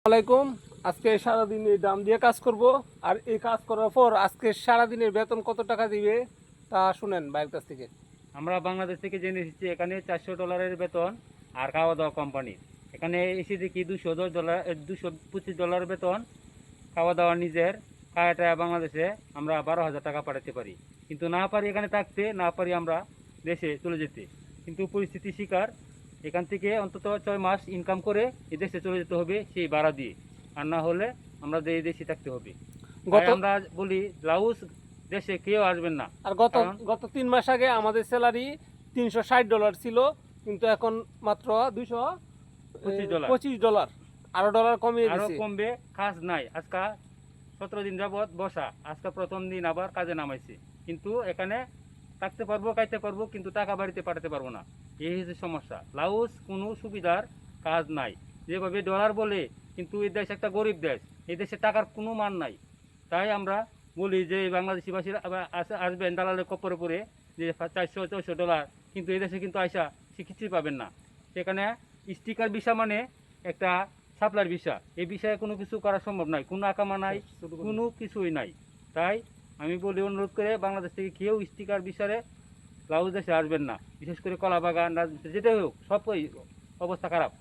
আলাইকুম। আজকে সারাদিন এই দাম দিয়ে কাজ করব, আর এই কাজ করার পর আজকে সারাদিনের বেতন কত টাকা দিবে তা শুনেন ভাইয়ের কাছ থেকে। আমরা বাংলাদেশ থেকে জেনে এসেছি এখানে $400 বেতন আর খাওয়া দাওয়া কোম্পানি। এখানে এসে দেখি $210 $225 বেতন, খাওয়া দাওয়া নিজের, খাওয়াটা বাংলাদেশে আমরা 12,000 টাকা পাঠাতে পারি। কিন্তু না পারি এখানে থাকতে, না পারি আমরা দেশে চলে যেতে। কিন্তু পরিস্থিতি শিকার, এখান থেকে অন্তত 6 মাস ইনকাম করে এই দেশে চলে যেতে হবে সেই ভাড়া দিয়ে, আর না হলে আমরা এই দেশে থাকতে হবে। তাই গত আমরা বলি লাউস দেশে কেউ আসবেন না। আর গত কারণ গত 3 মাস আগে আমাদের স্যালারি $360 ছিল, কিন্তু এখন মাত্র $25 $225। আরো ডলার কমিয়ে আরো দিছে। কমবে, কাজ নাই। আজকে 17 দিন যাবৎ বসা, আজকে প্রথম দিন আবার কাজে নামাইছে। কিন্তু এখানে থাকতে পারবো, খাইতে পারবো, কিন্তু টাকা বাড়িতে পাঠাতে পারবো না। এই হচ্ছে সমস্যা। লাউস কোনো সুবিধার কাজ নাই। যেভাবে ডলার বলে, কিন্তু এই দেশ একটা গরিব দেশ, এই দেশে টাকার কোনো মান নাই। তাই আমরা বলি যে বাংলাদেশি বাসীরা আবার আসবেন দালালের কপরে পড়ে, যে $400-400, কিন্তু এই দেশে কিন্তু আইসা সে কিছুই পাবেন না। সেখানে স্টিকার ভিসা মানে একটা সাপ্লাইর ভিসা, এই বিষয়ে কোনো কিছু করা সম্ভব নয়, কোনো আকামা নাই, কোনো কিছুই নাই। তাই আমি বলি, অনুরোধ করে বাংলাদেশ থেকে কেউ স্টিকার ভিসারে লাউস দেশে আসবেন না। বিশেষ করে কলা বাগান, যেটাই হোক, সবই অবস্থা খারাপ।